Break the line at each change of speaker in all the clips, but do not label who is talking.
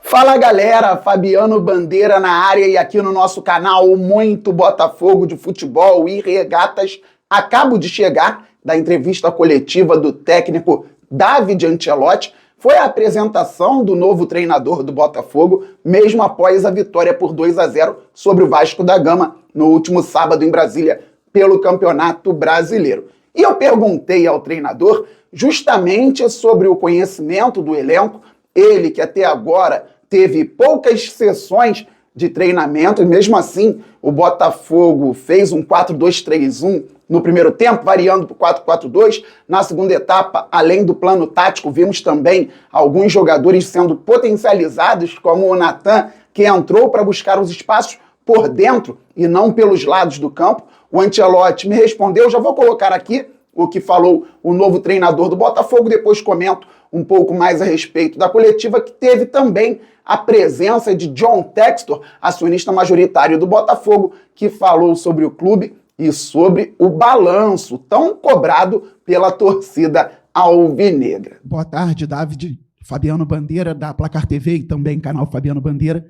Fala galera, Fabiano Bandeira na área e aqui no nosso canal Muito Botafogo de Futebol e Regatas. Acabo de chegar da entrevista coletiva do técnico David Ancelotti. Foi a apresentação do novo treinador do Botafogo, mesmo após a vitória por 2-0 sobre o Vasco da Gama no último sábado em Brasília pelo Campeonato Brasileiro. E eu perguntei ao treinador justamente sobre o conhecimento do elenco, ele que até agora teve poucas sessões de treinamento, e mesmo assim o Botafogo fez um 4-2-3-1 no primeiro tempo, variando para o 4-4-2. Na segunda etapa, além do plano tático, vimos também alguns jogadores sendo potencializados, como o Natan, que entrou para buscar os espaços por dentro e não pelos lados do campo. O Ancelotti me respondeu, já vou colocar aqui o que falou o novo treinador do Botafogo, depois comento um pouco mais a respeito da coletiva, que teve também a presença de John Textor, acionista majoritário do Botafogo, que falou sobre o clube e sobre o balanço tão cobrado pela torcida alvinegra.
Boa tarde, David. Fabiano Bandeira, da Placar TV e também canal Fabiano Bandeira.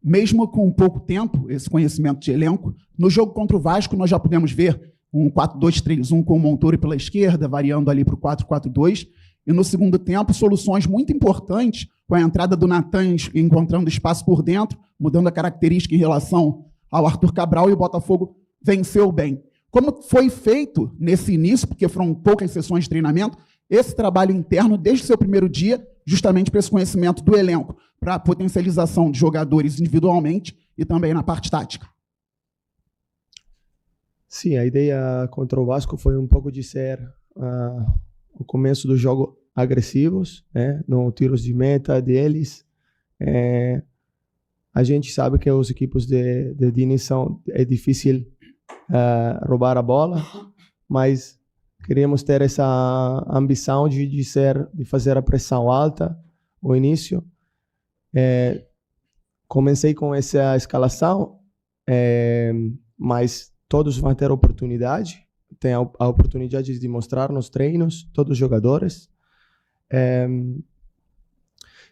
Mesmo com pouco tempo, esse conhecimento de elenco, no jogo contra o Vasco nós já pudemos ver um 4-2-3-1 com o Montoro pela esquerda, variando ali para o 4-4-2, e no segundo tempo, soluções muito importantes, com a entrada do Natan encontrando espaço por dentro, mudando a característica em relação ao Arthur Cabral, e o Botafogo venceu bem. Como foi feito nesse início, porque foram poucas sessões de treinamento, esse trabalho interno, desde o seu primeiro dia, justamente para esse conhecimento do elenco, para a potencialização de jogadores individualmente e também na parte tática?
Sim, a ideia contra o Vasco foi um pouco de ser o começo do jogo agressivos, né, no tiros de meta deles. A gente sabe que os equipes de início é difícil roubar a bola, mas queríamos ter essa ambição de fazer a pressão alta no início. Comecei com essa escalação, mas todos vão ter oportunidade, tem a oportunidade de mostrar nos treinos, todos os jogadores.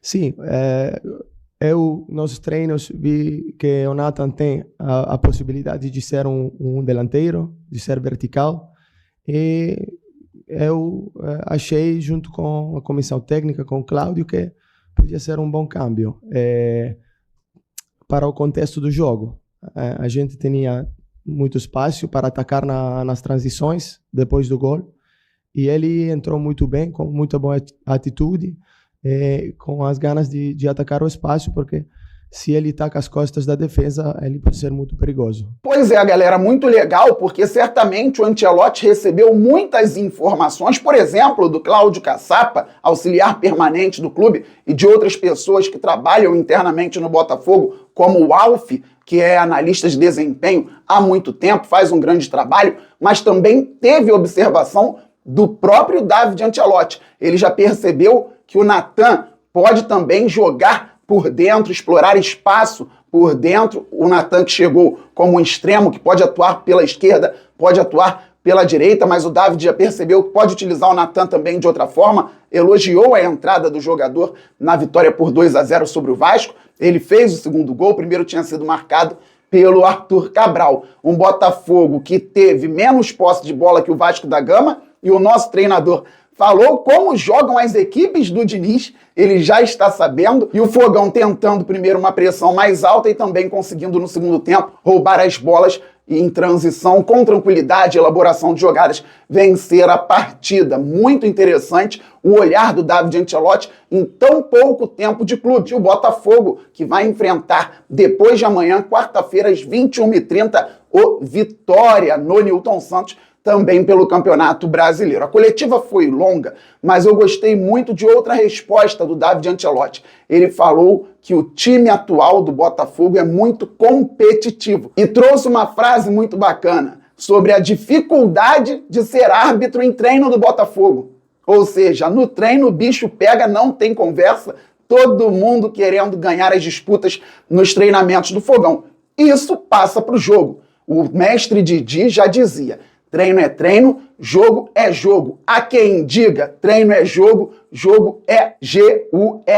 Sim, nos treinos vi que o Natan tem a possibilidade de ser um delanteiro, de ser vertical, e eu achei, junto com a comissão técnica, com o Cláudio, que podia ser um bom câmbio para o contexto do jogo. A gente tinha muito espaço para atacar nas transições depois do gol, e ele entrou muito bem, com muita boa atitude, com as ganas de atacar o espaço, porque se ele está com as costas da defesa, ele pode ser muito perigoso.
Pois é, galera, muito legal, porque certamente o Ancelotti recebeu muitas informações, por exemplo, do Cláudio Caçapa, auxiliar permanente do clube, e de outras pessoas que trabalham internamente no Botafogo, como o Alf, que é analista de desempenho há muito tempo, faz um grande trabalho, mas também teve observação do próprio David Ancelotti. Ele já percebeu que o Natan pode também jogar por dentro, explorar espaço por dentro. O Natan, que chegou como um extremo, que pode atuar pela esquerda, pode atuar pela direita, mas o David já percebeu que pode utilizar o Natan também de outra forma, elogiou a entrada do jogador na vitória por 2-0 sobre o Vasco. Ele fez o segundo gol, o primeiro tinha sido marcado pelo Arthur Cabral. Um Botafogo que teve menos posse de bola que o Vasco da Gama, e o nosso treinador falou como jogam as equipes do Diniz, ele já está sabendo, e o Fogão tentando primeiro uma pressão mais alta e também conseguindo no segundo tempo roubar as bolas e em transição, com tranquilidade, elaboração de jogadas, vencer a partida. Muito interessante o olhar do David Ancelotti em tão pouco tempo de clube. O Botafogo, que vai enfrentar depois de amanhã, quarta-feira, às 21h30, o Vitória no Newton Santos, também pelo Campeonato Brasileiro. A coletiva foi longa, mas eu gostei muito de outra resposta do David Ancelotti. Ele falou que o time atual do Botafogo é muito competitivo e trouxe uma frase muito bacana sobre a dificuldade de ser árbitro em treino do Botafogo. Ou seja, no treino o bicho pega, não tem conversa, todo mundo querendo ganhar as disputas nos treinamentos do Fogão. Isso passa para o jogo. O mestre Didi já dizia: treino é treino, jogo é jogo. Há quem diga, treino é jogo, jogo é G-U-E-R-R-A,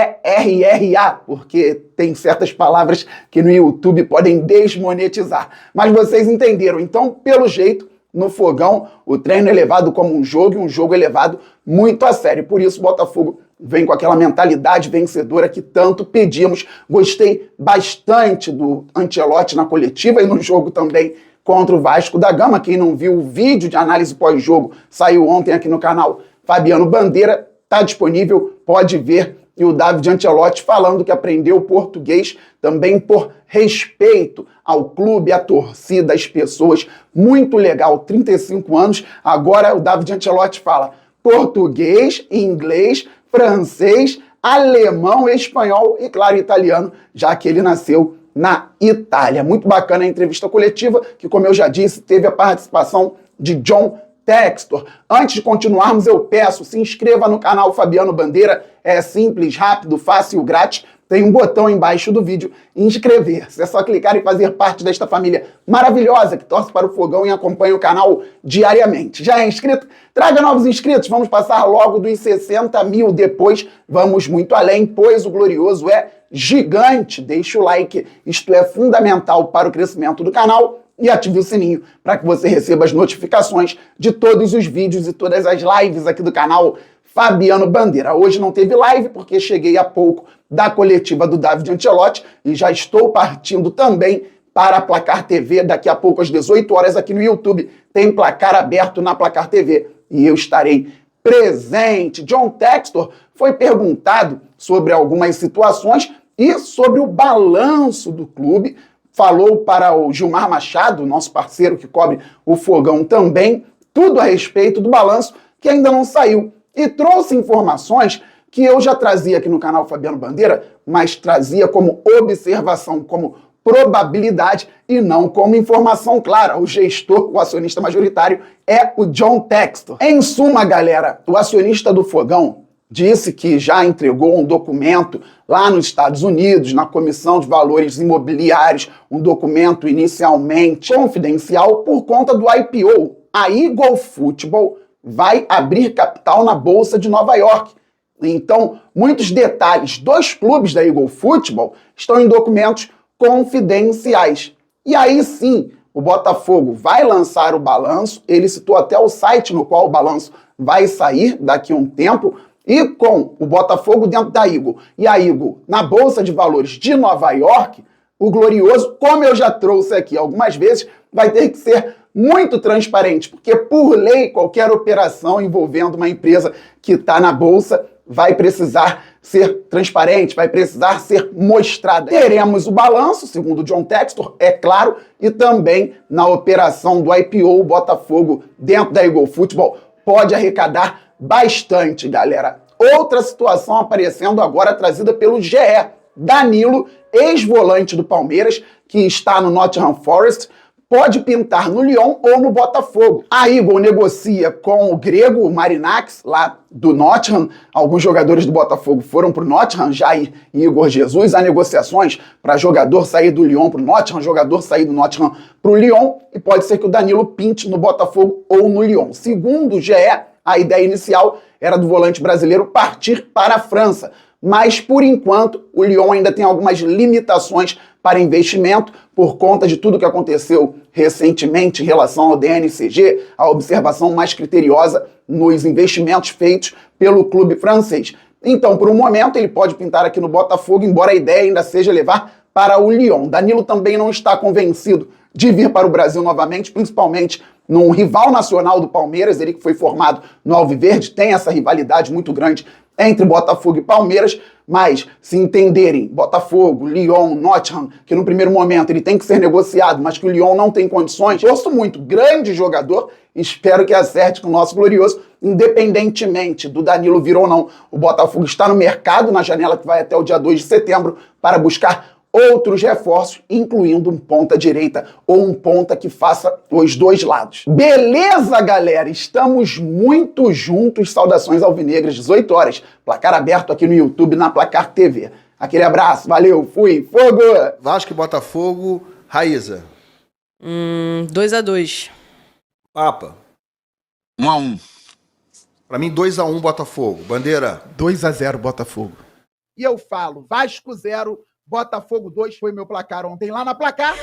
porque tem certas palavras que no YouTube podem desmonetizar. Mas vocês entenderam, então, pelo jeito, no Fogão, o treino é levado como um jogo e um jogo é levado muito a sério. Por isso, o Botafogo vem com aquela mentalidade vencedora que tanto pedimos. Gostei bastante do Ancelotti na coletiva e no jogo também contra o Vasco da Gama. Quem não viu o vídeo de análise pós-jogo, saiu ontem aqui no canal Fabiano Bandeira, está disponível, pode ver. E o David Ancelotti falando que aprendeu português também por respeito ao clube, à torcida, às pessoas. Muito legal, 35 anos. Agora o David Ancelotti fala português, inglês, francês, alemão, espanhol e, claro, italiano, já que ele nasceu na Itália. Muito bacana a entrevista coletiva, que, como eu já disse, teve a participação de John Textor. Antes de continuarmos, eu peço, se inscreva no canal Fabiano Bandeira, é simples, rápido, fácil, grátis. Tem um botão embaixo do vídeo, inscrever-se. É só clicar e fazer parte desta família maravilhosa que torce para o Fogão e acompanha o canal diariamente. Já é inscrito? Traga novos inscritos, vamos passar logo dos 60 mil. Depois vamos muito além, pois o Glorioso é gigante. Deixa o like, isto é fundamental para o crescimento do canal. E ative o sininho para que você receba as notificações de todos os vídeos e todas as lives aqui do canal Fabiano Bandeira. Hoje não teve live porque cheguei há pouco da coletiva do David Ancelotti e já estou partindo também para a Placar TV. Daqui a pouco às 18 horas aqui no YouTube tem placar aberto na Placar TV e eu estarei presente. John Textor foi perguntado sobre algumas situações e sobre o balanço do clube. Falou para o Gilmar Machado, nosso parceiro que cobre o Fogão também, tudo a respeito do balanço que ainda não saiu. E trouxe informações que eu já trazia aqui no canal Fabiano Bandeira, mas trazia como observação, como probabilidade e não como informação clara. O gestor, o acionista majoritário, é o John Textor. Em suma, galera, o acionista do Fogão disse que já entregou um documento lá nos Estados Unidos, na Comissão de Valores Imobiliários, um documento inicialmente confidencial por conta do IPO. A Eagle Football vai abrir capital na Bolsa de Nova York. Então, muitos detalhes dos clubes da Eagle Football estão em documentos confidenciais. E aí sim, o Botafogo vai lançar o balanço, ele citou até o site no qual o balanço vai sair daqui a um tempo, e com o Botafogo dentro da Eagle e a Eagle na Bolsa de Valores de Nova York, o Glorioso, como eu já trouxe aqui algumas vezes, vai ter que ser muito transparente, porque por lei qualquer operação envolvendo uma empresa que está na Bolsa vai precisar ser transparente, vai precisar ser mostrada. Teremos o balanço, segundo o John Textor, é claro, e também na operação do IPO, o Botafogo dentro da Eagle Football pode arrecadar bastante, galera. Outra situação aparecendo agora trazida pelo GE. Danilo, ex-volante do Palmeiras, que está no Nottingham Forest, pode pintar no Lyon ou no Botafogo. A Eagle negocia com o grego, o Marinakis, lá do Nottingham. Alguns jogadores do Botafogo foram para o Nottingham, Jair e Igor Jesus. Há negociações para jogador sair do Lyon para o Nottingham, jogador sair do Nottingham para o Lyon, e pode ser que o Danilo pinte no Botafogo ou no Lyon. Segundo o GE, a ideia inicial era do volante brasileiro partir para a França, mas por enquanto o Lyon ainda tem algumas limitações para investimento por conta de tudo que aconteceu recentemente em relação ao DNCG, a observação mais criteriosa nos investimentos feitos pelo clube francês. Então, por um momento, ele pode pintar aqui no Botafogo, embora a ideia ainda seja levar para o Lyon. Danilo também não está convencido de vir para o Brasil novamente, principalmente num rival nacional do Palmeiras, ele que foi formado no Alviverde, tem essa rivalidade muito grande entre Botafogo e Palmeiras, mas se entenderem Botafogo, Lyon, Nottingham, que no primeiro momento ele tem que ser negociado, mas que o Lyon não tem condições, gosto muito, grande jogador, espero que acerte com o nosso Glorioso, independentemente do Danilo vir ou não. O Botafogo está no mercado, na janela que vai até o dia 2 de setembro, para buscar outros reforços, incluindo um ponta-direita ou um ponta que faça os dois lados. Beleza, galera? Estamos muito juntos. Saudações alvinegras, 18 horas. Placar aberto aqui no YouTube, na Placar TV. Aquele abraço, valeu, fui, fogo!
Vasco e Botafogo, Raíza.
2-2.
Papa. 1-1.
Pra mim, 2-1 Botafogo. Bandeira.
2-0 Botafogo. E eu falo, Vasco 0, Botafogo 2 foi meu placar ontem lá na Placar.